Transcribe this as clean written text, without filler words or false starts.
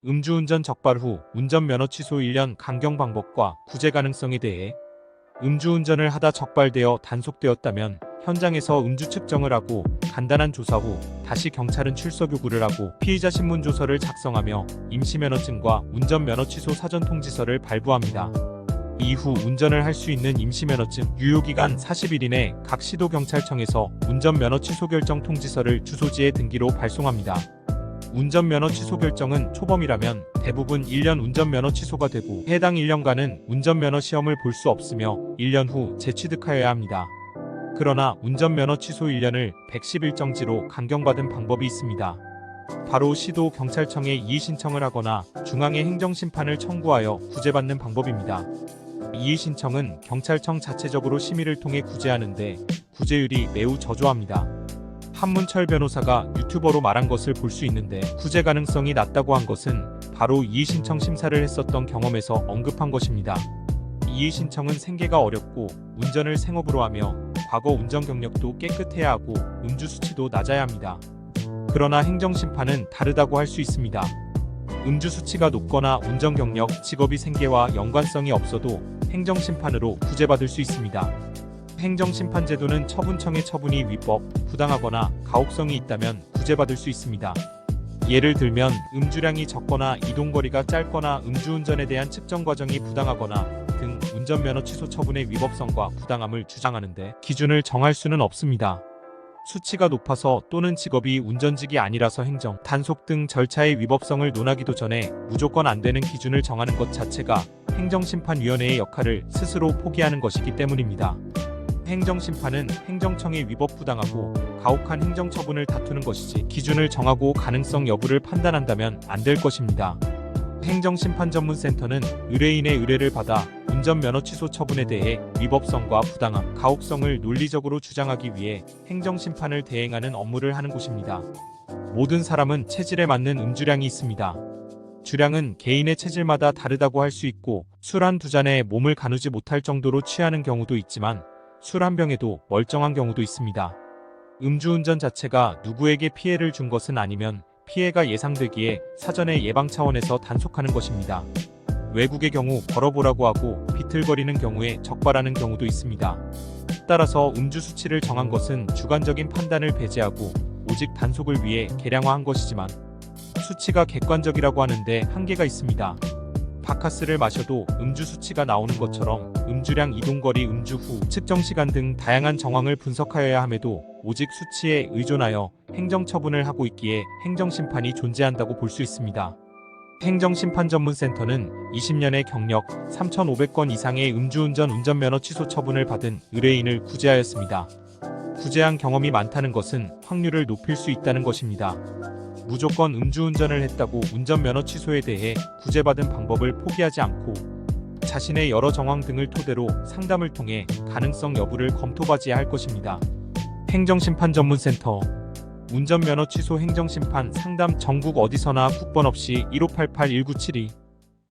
음주운전 적발 후 운전면허 취소 1년 강경 방법과 구제 가능성에 대해 음주운전을 하다 적발되어 단속되었다면 현장에서 음주 측정을 하고 간단한 조사 후 다시 경찰은 출석 요구를 하고 피의자 신문조서를 작성하며 임시면허증과 운전면허 취소 사전 통지서를 발부합니다. 이후 운전을 할 수 있는 임시면허증 유효기간 40일 이내 각 시도경찰청에서 운전면허 취소 결정 통지서를 주소지에 등기로 발송합니다. 운전면허 취소 결정은 초범이라면 대부분 1년 운전면허 취소가 되고 해당 1년간은 운전면허 시험을 볼 수 없으며 1년 후 재취득하여야 합니다. 그러나 운전면허 취소 1년을 110일정지로 강경받은 방법이 있습니다. 바로 시도경찰청에 이의신청을 하거나 중앙에 행정심판을 청구하여 구제받는 방법입니다. 이의신청은 경찰청 자체적으로 심의를 통해 구제하는데 구제율이 매우 저조합니다. 한문철 변호사가 유튜버로 말한 것을 볼 수 있는데 구제 가능성이 낮다고 한 것은 바로 이의신청 심사를 했었던 경험에서 언급한 것입니다. 이의신청은 생계가 어렵고 운전을 생업으로 하며 과거 운전 경력도 깨끗해야 하고 음주 수치도 낮아야 합니다. 그러나 행정심판은 다르다고 할 수 있습니다. 음주 수치가 높거나 운전 경력, 직업이 생계와 연관성이 없어도 행정심판으로 구제받을 수 있습니다. 행정심판 제도는 처분청의 처분이 위법, 부당하거나 가혹성이 있다면 구제받을 수 있습니다. 예를 들면 음주량이 적거나 이동거리가 짧거나 음주운전에 대한 측정 과정이 부당하거나 등 운전면허 취소 처분의 위법성과 부당함을 주장하는데 기준을 정할 수는 없습니다. 수치가 높아서 또는 직업이 운전직이 아니라서 행정, 단속 등 절차의 위법성을 논하기도 전에 무조건 안 되는 기준을 정하는 것 자체가 행정심판위원회의 역할을 스스로 포기하는 것이기 때문입니다. 행정심판은 행정청의 위법 부당하고 가혹한 행정처분을 다투는 것이지 기준을 정하고 가능성 여부를 판단한다면 안 될 것입니다. 행정심판전문센터는 의뢰인의 의뢰를 받아 운전면허 취소 처분에 대해 위법성과 부당함, 가혹성을 논리적으로 주장하기 위해 행정심판을 대행하는 업무를 하는 곳입니다. 모든 사람은 체질에 맞는 음주량이 있습니다. 주량은 개인의 체질마다 다르다고 할 수 있고 술 한두 잔에 몸을 가누지 못할 정도로 취하는 경우도 있지만 술 한 병에도 멀쩡한 경우도 있습니다. 음주운전 자체가 누구에게 피해를 준 것은 아니면 피해가 예상되기에 사전에 예방 차원에서 단속하는 것입니다. 외국의 경우 걸어보라고 하고 비틀거리는 경우에 적발하는 경우도 있습니다. 따라서 음주 수치를 정한 것은 주관적인 판단을 배제하고 오직 단속을 위해 개량화한 것이지만 수치가 객관적이라고 하는데 한계가 있습니다. 바카스를 마셔도 음주 수치가 나오는 것처럼 음주량, 이동거리, 음주 후 측정 시간 등 다양한 정황을 분석하여야 함에도 오직 수치에 의존하여 행정처분을 하고 있기에 행정심판이 존재한다고 볼 수 있습니다. 행정심판전문센터는 20년의 경력, 3,500건 이상의 음주운전 운전면허 취소 처분을 받은 의뢰인을 구제하였습니다. 구제한 경험이 많다는 것은 확률을 높일 수 있다는 것입니다. 무조건 음주운전을 했다고 운전면허 취소에 대해 구제받은 방법을 포기하지 않고 자신의 여러 정황 등을 토대로 상담을 통해 가능성 여부를 검토받아야 할 것입니다. 행정심판전문센터 운전면허 취소 행정심판 상담 전국 어디서나 국번 없이 1588-1972